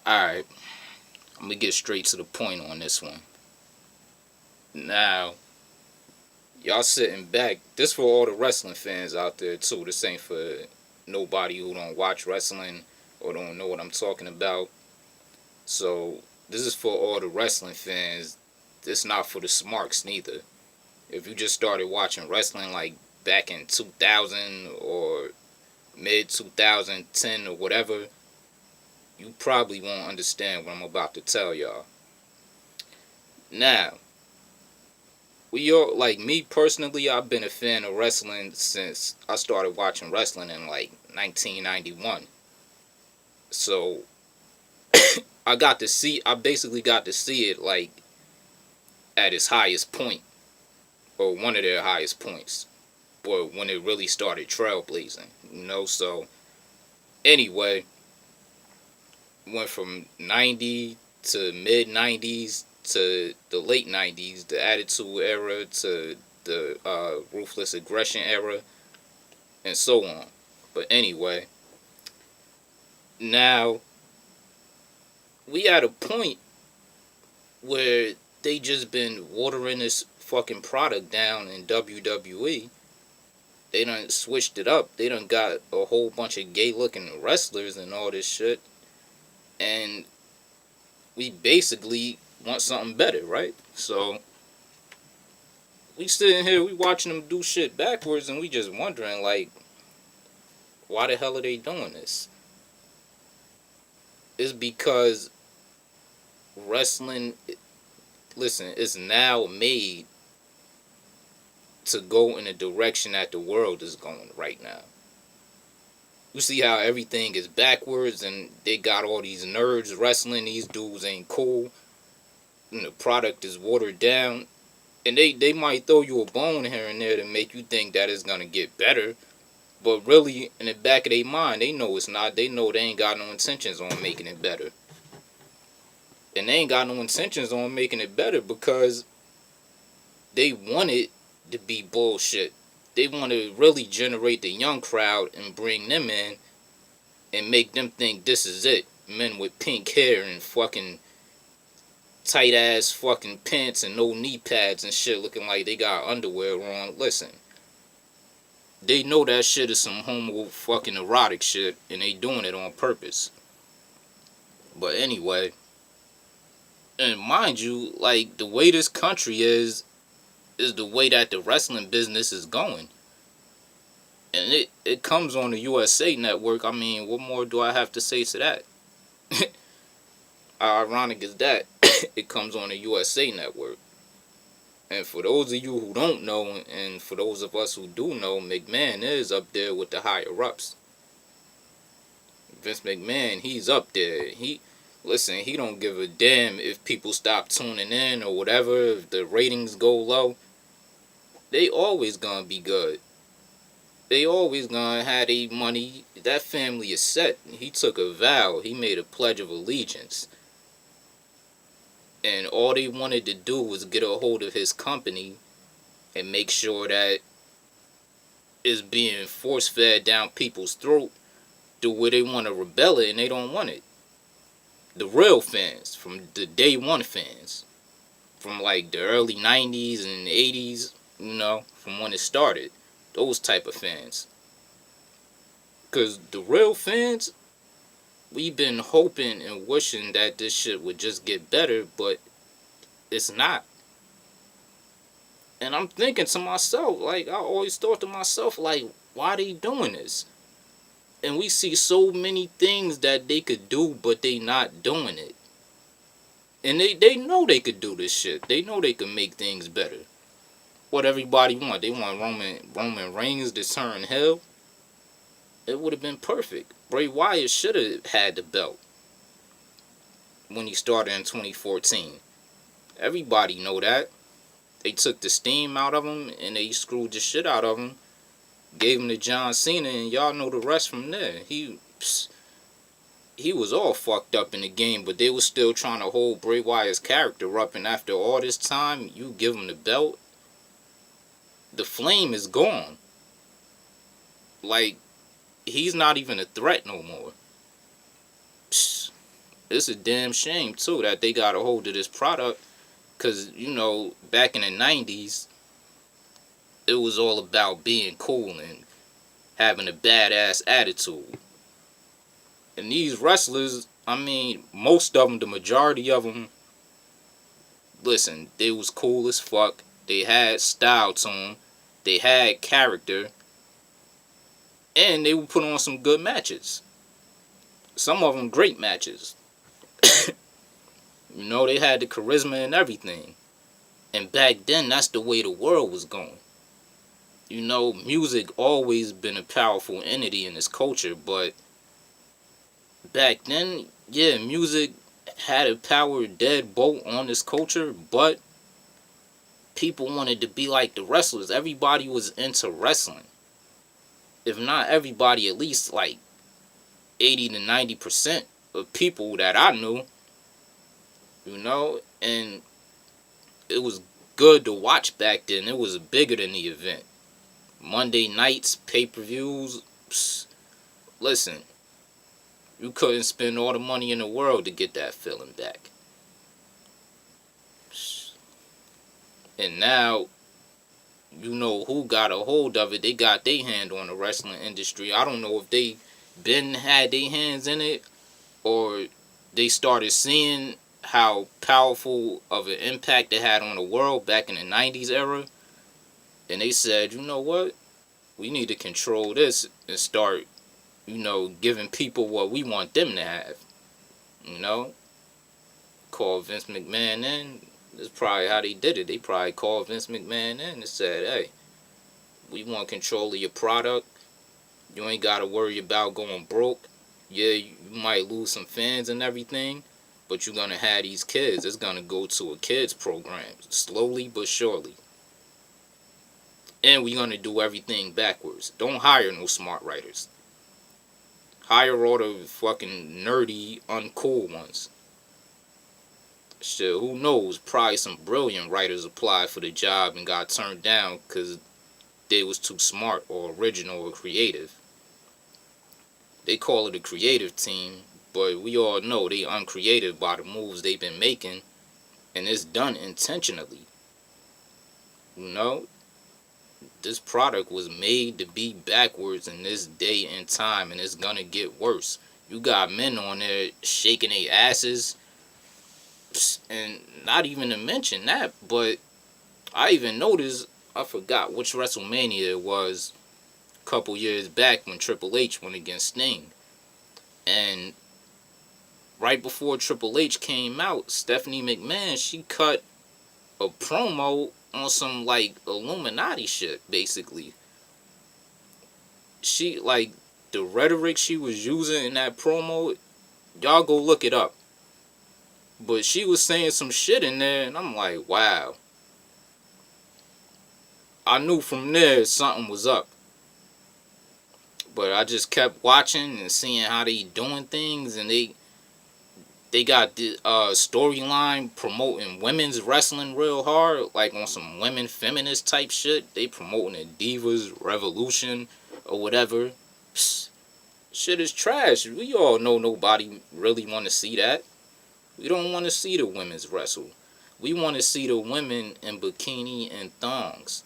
Alright, I'm gonna get straight to the point on this one. Now, y'all sitting back. This for all the wrestling fans out there too. This ain't for nobody who don't watch wrestling or don't know what I'm talking about. So this is for all the wrestling fans. This not for the smarks neither. If you just started watching wrestling like back in 2000 or mid 2010 or whatever, you probably won't understand what I'm about to tell y'all. Now, we all, like me personally, I've been a fan of wrestling since I started watching wrestling in like 1991. So I basically got to see it like at its highest point, or one of their highest points, or when it really started trailblazing, So anyway, went from 90 to mid 90s to the late 90s, the Attitude Era to the Ruthless Aggression Era, and so on. But anyway, now we at a point where they just been watering this fucking product down in WWE. They done switched it up. They done got a whole bunch of gay looking wrestlers and all this shit. And we basically want something better, right? So we sitting here, we watching them do shit backwards, and we just wondering like, why the hell are they doing this? It's because wrestling, listen, is now made to go in the direction that the world is going right now. You see how everything is backwards, and they got all these nerds wrestling. These dudes ain't cool, and the product is watered down. And they might throw you a bone here and there to make you think that it's gonna get better, but really in the back of their mind, they know it's not. They know they ain't got no intentions on making it better, and they ain't got no intentions on making it better because they want it to be bullshit. They want to really generate the young crowd and bring them in and make them think this is it. Men with pink hair and fucking tight ass fucking pants and no knee pads and shit looking like they got underwear on. Listen, they know that shit is some homo fucking erotic shit and they doing it on purpose. But anyway, and mind you, like the way this country is the way that the wrestling business is going. And it comes on the USA Network. I mean, what more do I have to say to that? How ironic is that? It comes on the USA Network. And for those of you who don't know, and for those of us who do know, McMahon is up there with the higher ups. Vince McMahon, he's up there. Listen, he don't give a damn if people stop tuning in or whatever, if the ratings go low. They always gonna be good. They always gonna have their money. That family is set. He took a vow. He made a pledge of allegiance. And all they wanted to do was get a hold of his company and make sure that it's being force fed down people's throat to where they want to rebel it and they don't want it. The real fans, from the day one fans, from like the early 90s and 80s, from when it started, those type of fans. Because the real fans, we've been hoping and wishing that this shit would just get better, but it's not. And I'm thinking to myself, like, I always thought to myself, like, why they doing this? And we see so many things that they could do, but they not doing it. And they know they could do this shit. They know they could make things better. What everybody want? They want Roman Reigns to turn heel. It would have been perfect. Bray Wyatt should have had the belt when he started in 2014. Everybody know that. They took the steam out of him and they screwed the shit out of him. Gave him to John Cena, and y'all know the rest from there. He was all fucked up in the game, but they was still trying to hold Bray Wyatt's character up, and after all this time, you give him the belt, the flame is gone. Like, he's not even a threat no more. It's a damn shame too that they got a hold of this product, cause back in the '90s, it was all about being cool and having a badass attitude. And these wrestlers, I mean, most of them, the majority of them, listen, they was cool as fuck. They had style to them. They had character, and they would put on some good matches. Some of them great matches. They had the charisma and everything. And back then, that's the way the world was going. Music always been a powerful entity in this culture, but back then, yeah, music had a power deadbolt on this culture, but people wanted to be like the wrestlers. Everybody was into wrestling. If not everybody, at least like 80 to 90% of people that I knew, and it was good to watch back then. It was bigger than the event. Monday nights, pay-per-views, listen, you couldn't spend all the money in the world to get that feeling back. And now, who got a hold of it. They got their hand on the wrestling industry. I don't know if they been had their hands in it, or they started seeing how powerful of an impact it had on the world back in the 90s era. And they said, you know what? We need to control this and start, giving people what we want them to have. Call Vince McMahon in. That's probably how they did it. They probably called Vince McMahon in and said, hey, we want control of your product. You ain't got to worry about going broke. Yeah, you might lose some fans and everything, but you're going to have these kids. It's going to go to a kids program, slowly but surely. And we're going to do everything backwards. Don't hire no smart writers. Hire all the fucking nerdy, uncool ones. Shit, who knows? Probably some brilliant writers applied for the job and got turned down because they was too smart or original or creative. They call it a creative team, but we all know they uncreative by the moves they've been making, and it's done intentionally. This product was made to be backwards in this day and time, and it's gonna get worse. You got men on there shaking their asses, and not even to mention that, but I even noticed, I forgot which WrestleMania it was a couple years back when Triple H went against Sting. And right before Triple H came out, Stephanie McMahon, she cut a promo on some like Illuminati shit, basically. She, like, the rhetoric she was using in that promo, y'all go look it up. But she was saying some shit in there, and I'm like, wow. I knew from there something was up. But I just kept watching and seeing how they doing things, and they got the storyline promoting women's wrestling real hard, like on some women feminist type shit. They promoting the Divas Revolution or whatever. Psst, shit is trash. We all know nobody really want to see that. We don't want to see the women's wrestle. We want to see the women in bikini and thongs.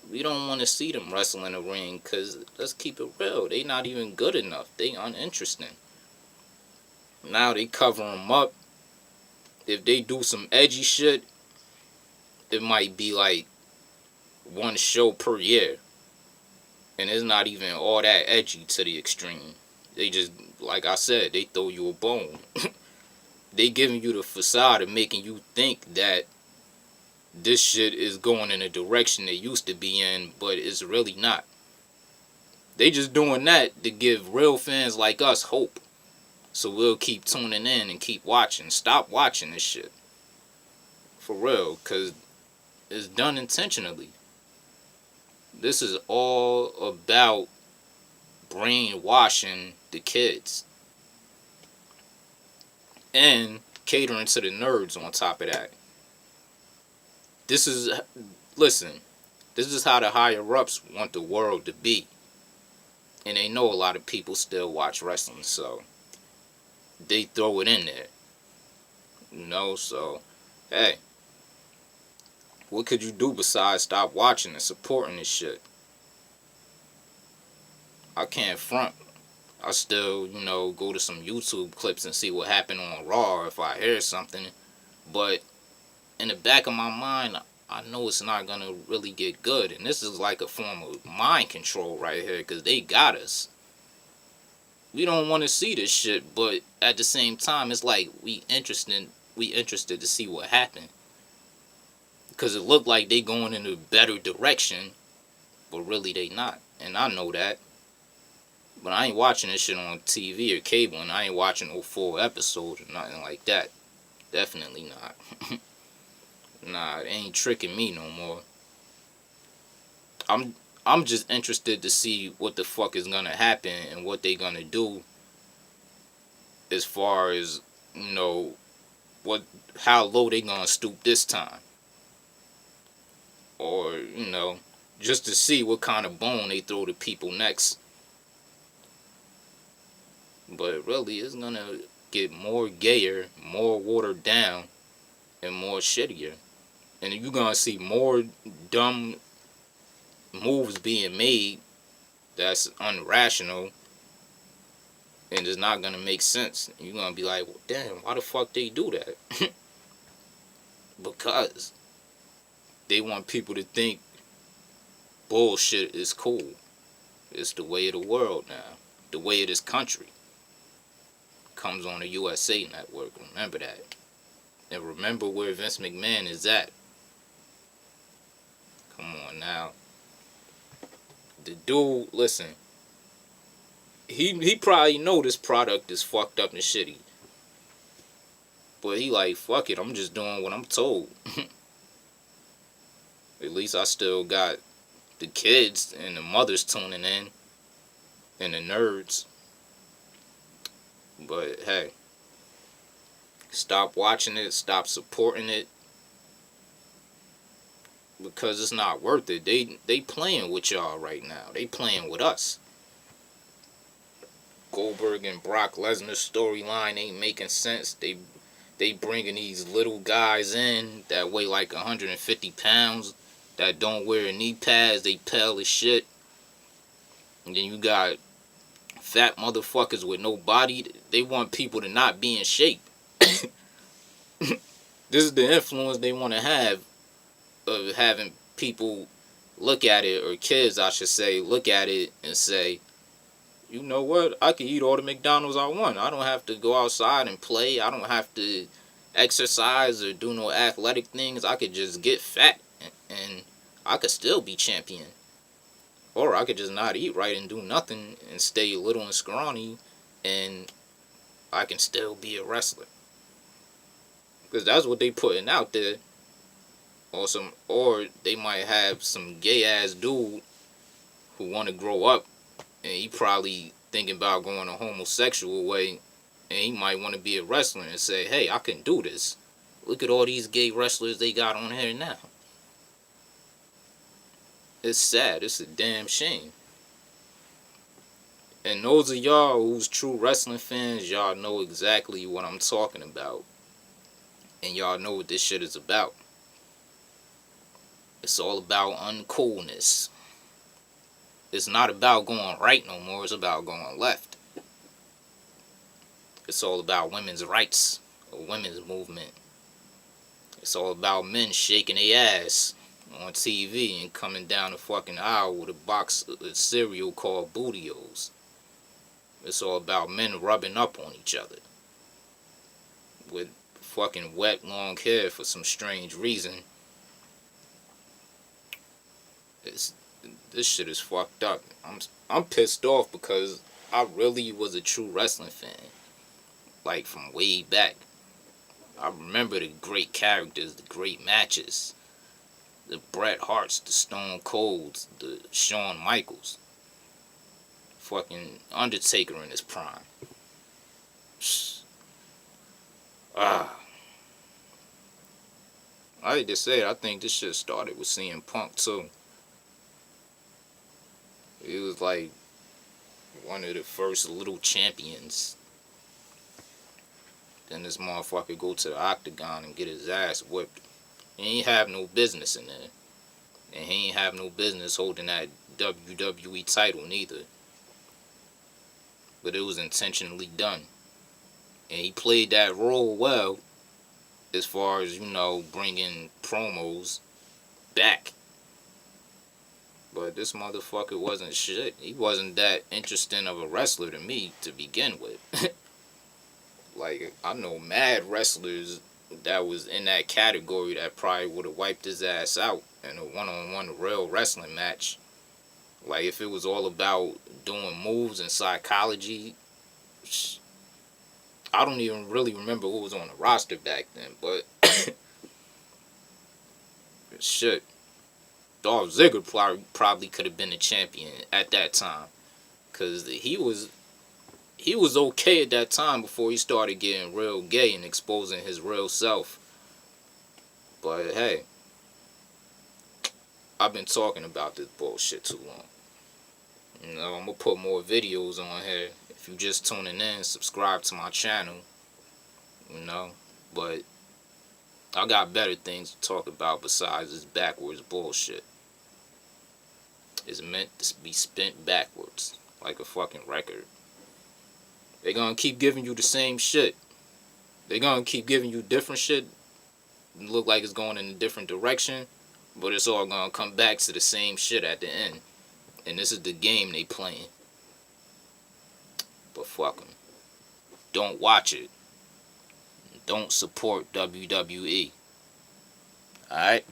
We don't want to see them wrestle in a ring because, let's keep it real, they not even good enough. They uninteresting. Now they cover them up. If they do some edgy shit, it might be like one show per year. And it's not even all that edgy to the extreme. They just, like I said, they throw you a bone. They giving you the facade of making you think that this shit is going in a direction it used to be in, but it's really not. They just doing that to give real fans like us hope. So we'll keep tuning in and keep watching. Stop watching this shit. For real, because it's done intentionally. This is all about brainwashing the kids. And catering to the nerds on top of that. Listen, this is how the higher ups want the world to be. And they know a lot of people still watch wrestling, so they throw it in there. So hey, what could you do besides stop watching and supporting this shit? I can't front. I still, go to some YouTube clips and see what happened on Raw if I hear something. But in the back of my mind, I know it's not gonna really get good. And this is like a form of mind control right here, because they got us. We don't want to see this shit, but at the same time, it's like we interested to see what happened, because it looked like they going in a better direction, but really they not, and I know that. But I ain't watching this shit on TV or cable, and I ain't watching no full episodes or nothing like that. Definitely not. Nah, it ain't tricking me no more. I'm I'm just interested to see what the fuck is gonna happen and what they gonna do as far as you know what how low they gonna stoop this time, or just to see what kind of bone they throw to people next. But really, it's gonna get more gayer, more watered down, and more shittier, and you're gonna see more dumb moves being made that's unrational and it's not gonna make sense. You're gonna be like, well, damn, why the fuck they do that? Because they want people to think bullshit is cool. It's the way of the world now. The way of this country. Comes on the USA Network. Remember that. And remember where Vince McMahon is at. Come on now. The dude, listen. He probably know this product is fucked up and shitty. But he like, fuck it, I'm just doing what I'm told. At least I still got the kids and the mothers tuning in. And the nerds. But hey. Stop watching it. Stop supporting it. Because it's not worth it. They playing with y'all right now. They playing with us. Goldberg and Brock Lesnar storyline ain't making sense. They bringing these little guys in that weigh like 150 pounds that don't wear knee pads. They pale as shit. And then you got fat motherfuckers with no body. They want people to not be in shape. This is the influence they want to have of having people look at it, or kids I should say, look at it and say, you know what, I can eat all the McDonald's I want. I don't have to go outside and play. I don't have to exercise or do no athletic things. I could just get fat and I could still be champion. Or I could just not eat right and do nothing and stay little and scrawny and I can still be a wrestler. Because that's what they putting out there. Or they might have some gay ass dude who want to grow up, and he probably thinking about going a homosexual way, and he might want to be a wrestler and say, hey, I can do this. Look at all these gay wrestlers they got on here now. It's sad. It's a damn shame. And those of y'all who's true wrestling fans, y'all know exactly what I'm talking about. And y'all know what this shit is about. It's all about uncoolness. It's not about going right no more. It's about going left. It's all about women's rights, a women's movement. It's all about men shaking their ass on TV and coming down the fucking aisle with a box of cereal called Bootios. It's all about men rubbing up on each other with fucking wet long hair for some strange reason. This shit is fucked up. I'm pissed off because I really was a true wrestling fan, like from way back. I remember the great characters, the great matches, the Bret Harts, the Stone Colds, the Shawn Michaels, fucking Undertaker in his prime. Ah, I hate to say it, I think this shit started with CM Punk too. He was like one of the first little champions. Then this motherfucker go to the octagon and get his ass whipped. He ain't have no business in there. And he ain't have no business holding that WWE title neither. But it was intentionally done. And he played that role well as far as, bringing promos back. But this motherfucker wasn't shit. He wasn't that interesting of a wrestler to me to begin with. Like, I know mad wrestlers that was in that category that probably would have wiped his ass out in a one-on-one real wrestling match. Like, if it was all about doing moves and psychology, I don't even really remember who was on the roster back then, but shit, Dolph Ziggler probably could have been the champion at that time, cause he was okay at that time before he started getting real gay and exposing his real self. But hey, I've been talking about this bullshit too long. I'm gonna put more videos on here. If you just tuning in, subscribe to my channel. But I got better things to talk about besides this backwards bullshit. It's meant to be spent backwards, like a fucking record. They're gonna keep giving you the same shit. They're gonna keep giving you different shit. Look like it's going in a different direction, but it's all gonna come back to the same shit at the end. And this is the game they playing. But fuck them. Don't watch it. Don't support WWE. Alright?